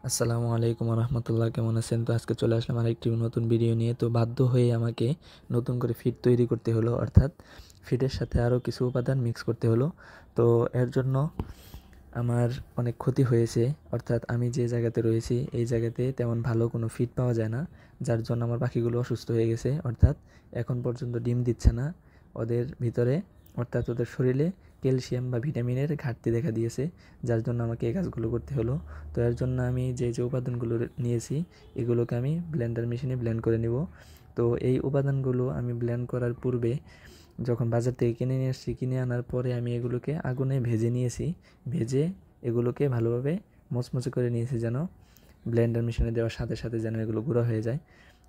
আসসালামু আলাইকুম রহমতুল্লাহ, কেমন আছেন? তো আজকে চলে আসলাম আরেকটি নতুন ভিডিও নিয়ে। তো বাধ্য হয়ে আমাকে নতুন করে ফিড তৈরি করতে হলো, অর্থাৎ ফিডের সাথে আরও কিছু উপাদান মিক্স করতে হলো। তো এর জন্য আমার অনেক ক্ষতি হয়েছে, অর্থাৎ আমি যে জায়গাতে রয়েছি এই জায়গাতে তেমন ভালো কোনো ফিড পাওয়া যায় না, যার জন্য আমার পাখিগুলো অসুস্থ হয়ে গেছে। অর্থাৎ এখন পর্যন্ত ডিম দিচ্ছে না ওদের ভিতরে, অর্থাৎ ওদের শরীরে ক্যালসিয়াম বা ভিটামিনের ঘাটতি দেখা দিয়েছে, যার জন্য আমাকে এই কাজগুলো করতে হলো। তো এর জন্য আমি যে যে উপাদানগুলো নিয়েছি এগুলোকে আমি ব্লেন্ডার মেশিনে ব্লেন্ড করে নেব। তো এই উপাদানগুলো আমি ব্লেন্ড করার পূর্বে যখন বাজার থেকে কিনে নিয়ে আসছি, কিনে আনার পরে আমি এগুলোকে আগুনে ভেজে নিয়েছি। ভেজে এগুলোকে ভালোভাবে মচমচে করে নিয়েছি, যেন ব্লেন্ডার মেশিনে দেওয়ার সাথে সাথে যেন এগুলো গুঁড়ো হয়ে যায়।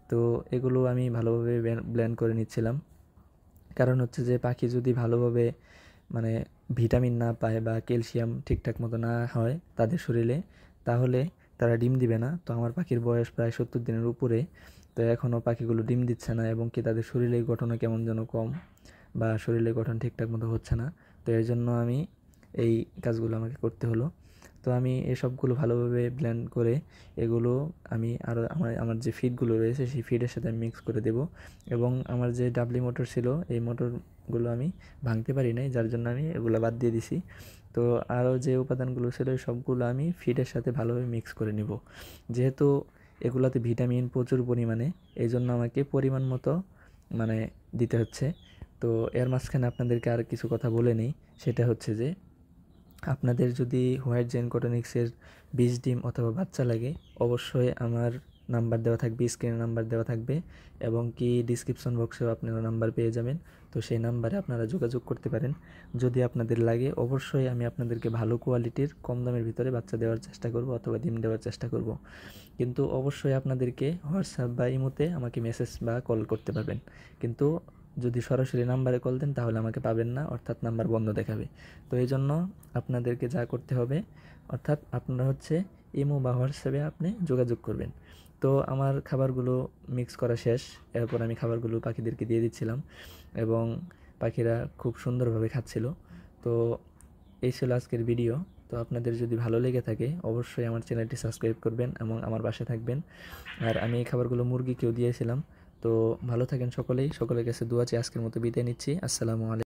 তো এগুলো আমি ভালোভাবে ব্লেন্ড করে নিচ্ছিলাম, কারণ হচ্ছে যে পাখি যদি ভালোভাবে মানে ভিটামিন না পায় বা ক্যালসিয়াম ঠিকঠাক মতো না হয় তাদের শরীরে, তাহলে তারা ডিম দিবে না। তো আমার পাখির বয়স প্রায় 70 দিনের উপরে, তো এখনও পাখিগুলো ডিম দিচ্ছে না, এবং কি তাদের শরীরের গঠনও কেমন যেন কম, বা শরীরের গঠন ঠিকঠাক মতো হচ্ছে না। তো এর জন্য আমি এই কাজগুলো আমাকে করতে হলো। তো আমি এসবগুলো ভালোভাবে ব্লেন্ড করে এগুলো আমি আরও আমার আমার যে ফিডগুলো রয়েছে সেই ফিডের সাথে আমি মিক্স করে দেব। এবং আমার যে ডাবলি মোটর ছিল এই মোটরগুলো আমি ভাঙতে পারি নাই, যার জন্য আমি এগুলো বাদ দিয়ে দিছি। তো আরও যে উপাদানগুলো ছিল সবগুলো আমি ফিডের সাথে ভালোভাবে মিক্স করে নিব। যেহেতু এগুলোতে ভিটামিন প্রচুর পরিমাণে, এই জন্য আমাকে পরিমাণ মতো মানে দিতে হচ্ছে। তো এর মাঝখানে আপনাদেরকে আর কিছু কথা বলে নিই, সেটা হচ্ছে যে আপনাদের যদি হোয়াইট জেন কটনিক্সের বীজ ডিম অথবা বাচ্চা লাগে, অবশ্যই আমার নাম্বার দেওয়া থাকবে, স্ক্রিনে নাম্বার দেওয়া থাকবে, এবং কি ডিসক্রিপশন বক্সেও আপনারা নাম্বার পেয়ে যাবেন। তো সেই নাম্বারে আপনারা যোগাযোগ করতে পারেন। যদি আপনাদের লাগে অবশ্যই আমি আপনাদেরকে ভালো কোয়ালিটির কম দামের ভিতরে বাচ্চা দেওয়ার চেষ্টা করব অথবা ডিম দেওয়ার চেষ্টা করব। কিন্তু অবশ্যই আপনাদেরকে হোয়াটসঅ্যাপ বা ইমোতে আমাকে মেসেজ বা কল করতে পারবেন। কিন্তু যদি সরাসরি নাম্বারে কল দেন তাহলে আমাকে পাবেন না, অর্থাৎ নাম্বার বন্ধ দেখাবে। তো এই জন্য আপনাদেরকে যা করতে হবে, অর্থাৎ আপনারা হচ্ছে ইমো বা হোয়াটসঅ্যাপে আপনি যোগাযোগ করবেন। তো আমার খাবারগুলো মিক্স করা শেষ, এরপর আমি খাবারগুলো পাখিদেরকে দিয়ে দিচ্ছিলাম, এবং পাখিরা খুব সুন্দরভাবে খাচ্ছিল। তো এই ছিল আজকের ভিডিও। তো আপনাদের যদি ভালো লেগে থাকে অবশ্যই আমার চ্যানেলটি সাবস্ক্রাইব করবেন এবং আমার পাশে থাকবেন। আর আমি এই খাবারগুলো মুরগিকেও দিয়েছিলাম। তো ভালো থাকেন সকলেই, সকলের কাছে দোয়া চেয়ে আজকের মতো বিদায় নিচ্ছি। আসসালামু আলাইকুম।